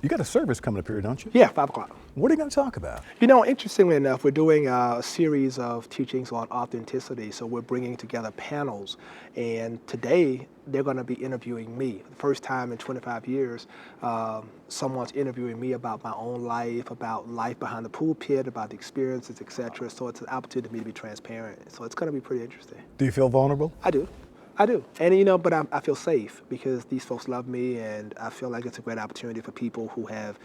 You got a service coming up here, don't you? Yeah, 5 o'clock. What are you going to talk about? You know, interestingly enough, we're doing a series of teachings on authenticity. So we're bringing together panels, and today they're going to be interviewing me. The first time in 25 years, someone's interviewing me about my own life, about life behind the pulpit, about the experiences, etc. So it's an opportunity for me to be transparent. So it's going to be pretty interesting. Do you feel vulnerable? I do. I do. And, you know, but I feel safe because these folks love me, and I feel like it's a great opportunity for people who have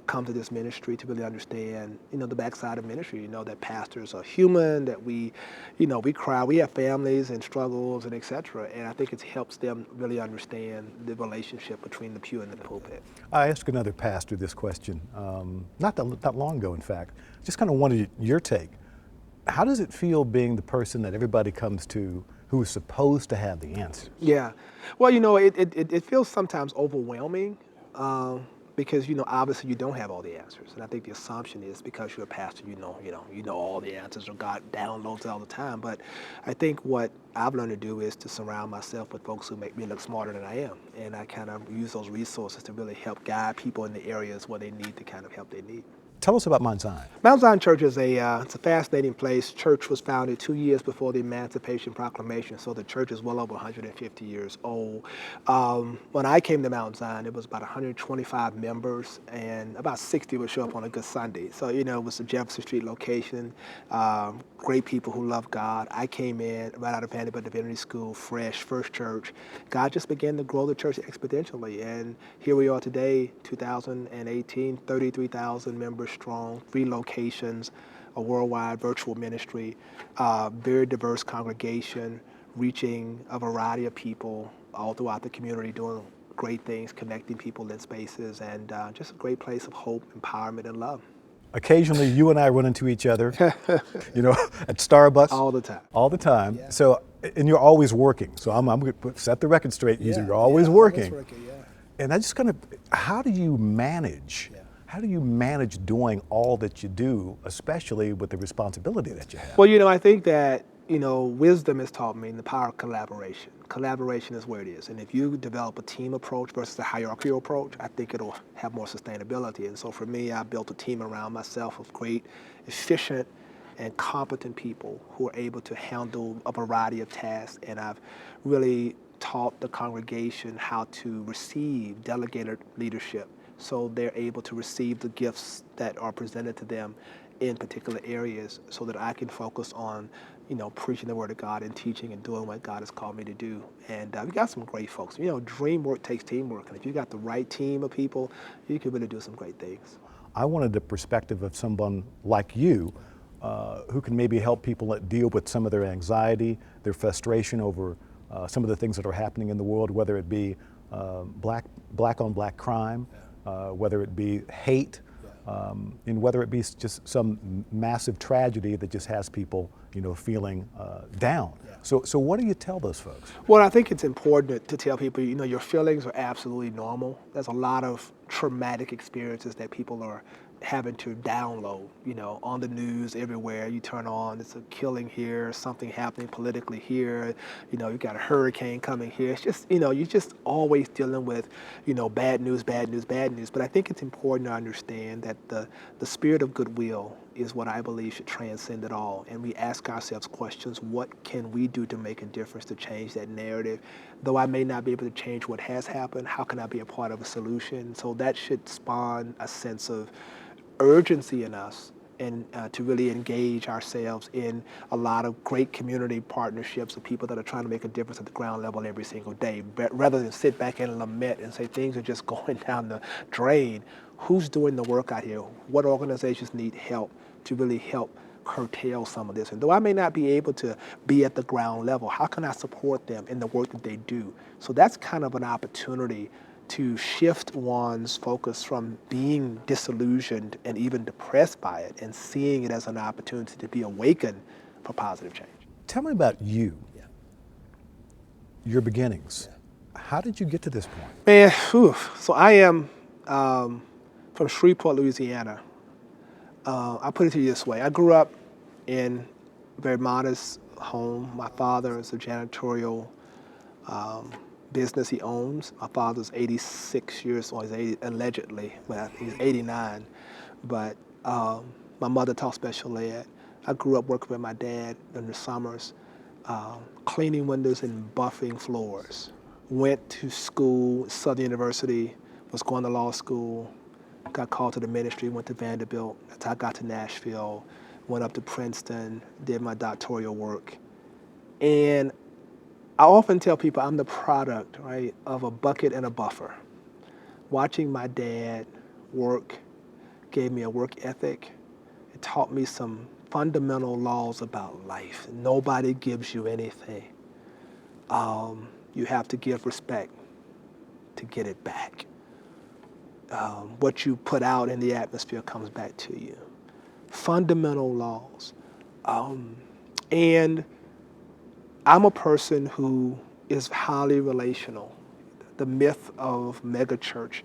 come to this ministry to really understand, you know, the backside of ministry, you know, that pastors are human, that we, you know, we cry, we have families and struggles and et cetera. And I think it helps them really understand the relationship between the pew and the pulpit. I asked another pastor this question, not that long ago, in fact. Just kind of wanted your take. How does it feel being the person that everybody comes to who is supposed to have the answers? Yeah. Well, you know, it feels sometimes overwhelming. Because, you know, obviously you don't have all the answers. And I think the assumption is because you're a pastor, you know all the answers, or God downloads it all the time. But I think what I've learned to do is to surround myself with folks who make me look smarter than I am. And I kind of use those resources to really help guide people in the areas where they need the kind of help they need. Tell us about Mount Zion. Mount Zion Church is it's a fascinating place. Church was founded 2 years before the Emancipation Proclamation, so the church is well over 150 years old. When I came to Mount Zion, it was about 125 members, and about 60 would show up on a good Sunday. So, you know, it was the Jefferson Street location, great people who love God. I came in right out of Vanderbilt Divinity School, fresh, first church. God just began to grow the church exponentially, and here we are today, 2018, 33,000 members strong, 3 locations, a worldwide virtual ministry, very diverse congregation, reaching a variety of people all throughout the community, doing great things, connecting people in spaces, and just a great place of hope, empowerment, and love. Occasionally, you and I run into each other, you know, at Starbucks. All the time. All the time. Yeah. So, and you're always working. So I'm going to set the record straight. You're always working. And I just kind of, how do you manage? How do you manage doing all that you do, especially with the responsibility that you have? Well, you know, I think that, you know, wisdom has taught me the power of collaboration. Collaboration is where it is. And if you develop a team approach versus a hierarchical approach, I think it'll have more sustainability. And so for me, I built a team around myself of great, efficient, and competent people who are able to handle a variety of tasks. And I've really taught the congregation how to receive delegated leadership, so they're able to receive the gifts that are presented to them in particular areas, so that I can focus on, you know, preaching the word of God and teaching and doing what God has called me to do. And we got some great folks. You know, dream work takes teamwork, and if you got the right team of people, you can really do some great things. I wanted the perspective of someone like you, who can maybe help people deal with some of their anxiety, their frustration over some of the things that are happening in the world, whether it be black on black crime, whether it be hate, and whether it be just some massive tragedy that just has people, you know, feeling down. So what do you tell those folks? Well, I think it's important to tell people, you know, your feelings are absolutely normal. There's a lot of traumatic experiences that people are having to download, you know, on the news everywhere you turn on. It's a killing here, something happening politically here, you know, you got a hurricane coming here. It's just, you know, you're just always dealing with, you know, bad news, bad news, bad news. But I think it's important to understand that the spirit of goodwill is what I believe should transcend it all. And we ask ourselves questions: what can we do to make a difference, to change that narrative? Though I may not be able to change what has happened, how can I be a part of a solution? So that should spawn a sense of urgency in us, and to really engage ourselves in a lot of great community partnerships of people that are trying to make a difference at the ground level every single day, rather than sit back and lament and say things are just going down the drain. Who's doing the work out here? What organizations need help to really help curtail some of this? And though I may not be able to be at the ground level, how can I support them in the work that they do? So that's kind of an opportunity to shift one's focus from being disillusioned and even depressed by it, and seeing it as an opportunity to be awakened for positive change. Tell me about you, your beginnings. How did you get to this point? Man, so I am from Shreveport, Louisiana. I put it to you this way. I grew up in a very modest home. My father is a janitorial business he owns. My father's 86 years old. He's 80, allegedly, well, he's 89. But my mother taught special ed. I grew up working with my dad in the summers, cleaning windows and buffing floors. Went to school, Southern University, was going to law school, got called to the ministry, went to Vanderbilt. That's how I got to Nashville, went up to Princeton, did my doctoral work. And I often tell people I'm the product, right, of a bucket and a buffer. Watching my dad work gave me a work ethic. It taught me some fundamental laws about life. Nobody gives you anything. You have to give respect to get it back. What you put out in the atmosphere comes back to you. Fundamental laws. And I'm a person who is highly relational. The myth of megachurch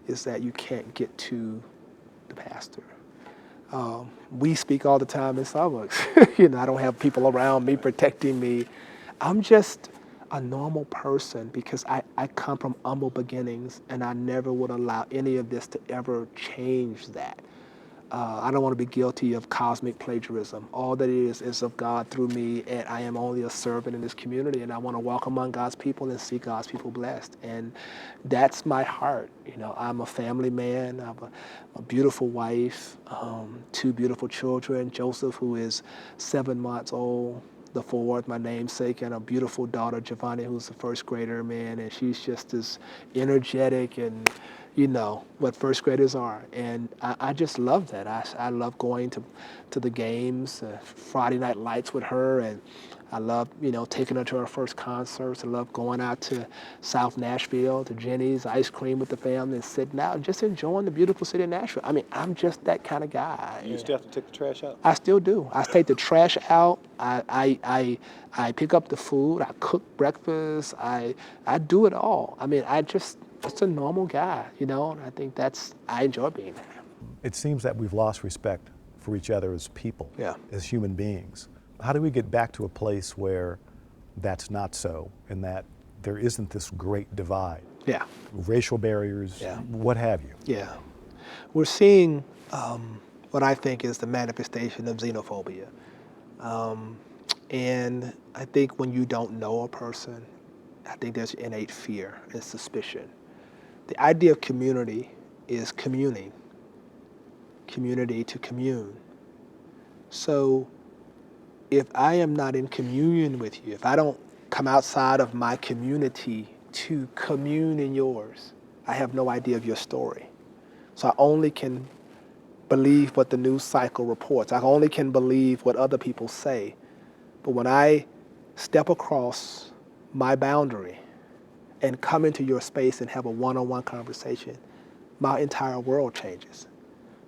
is that you can't get to the pastor. We speak all the time in Starbucks. I don't have people around me protecting me. I'm just a normal person because I come from humble beginnings, and I never would allow any of this to ever change that. I don't want to be guilty of cosmic plagiarism. All that is of God through me, and I am only a servant in this community, and I want to walk among God's people and see God's people blessed. And that's my heart. I'm a family man. I have a beautiful wife, 2 beautiful children, Joseph, who is 7 months old, the fourth, my namesake, and a beautiful daughter, Giovanni, who's a first grader, man, and she's just as energetic and what first graders are. And I just love that. I love going to the games, Friday night lights with her, and I love, taking her to her first concerts. I love going out to South Nashville, to Jenny's, ice cream with the family, and sitting out and just enjoying the beautiful city of Nashville. I mean, I'm just that kind of guy. You still have to take the trash out? I still do. I take the trash out. I pick up the food. I cook breakfast. I do it all. I mean, just a normal guy, and I think I enjoy being that. It seems that we've lost respect for each other as people, Yeah. as human beings. How do we get back to a place where that's not so, and that there isn't this great divide? Yeah. Racial barriers, Yeah. what have you? Yeah. We're seeing what I think is the manifestation of xenophobia. And I think when you don't know a person, I think there's innate fear and suspicion. The idea of community is communing, community to commune. So if I am not in communion with you, if I don't come outside of my community to commune in yours, I have no idea of your story. So I only can believe what the news cycle reports. I only can believe what other people say. But when I step across my boundary and come into your space and have a one-on-one conversation, my entire world changes.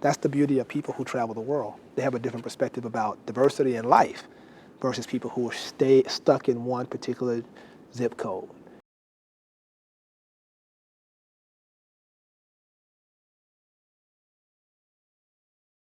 That's the beauty of people who travel the world. They have a different perspective about diversity in life versus people who are stuck in one particular zip code.